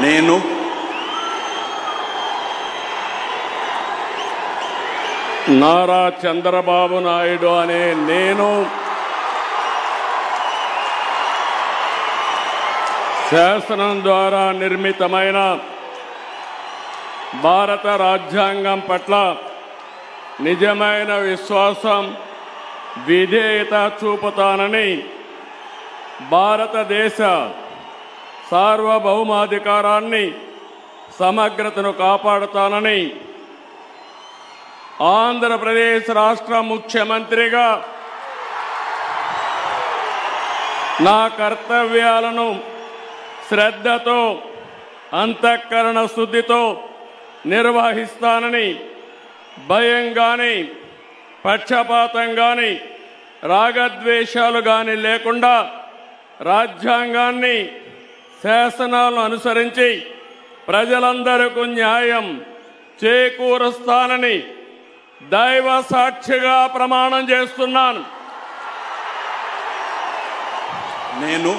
నేను నారా చంద్రబాబు నాయుడు అనే నేను శాసనం ద్వారా నిర్మితమైన భారత రాజ్యాంగం పట్ల నిజమైన విశ్వాసం విధేయత చూపుతానని భారతదేశ సార్వభౌమాధికారాన్ని సమగ్రతను కాపాడుతానని ఆంధ్రప్రదేశ్ రాష్ట్ర ముఖ్యమంత్రిగా నా కర్తవ్యాలను శ్రద్ధతో అంతఃకరణ శుద్ధితో నిర్వహిస్తానని భయం గాని పక్షపాతం గాని రాగద్వేషాలు గాని లేకుండా రాజ్యాంగాన్ని శాసనాలను అనుసరించి ప్రజలందరికీ న్యాయం చేకూరుస్తానని దైవ సాక్షిగా ప్రమాణం చేస్తున్నాను. నేను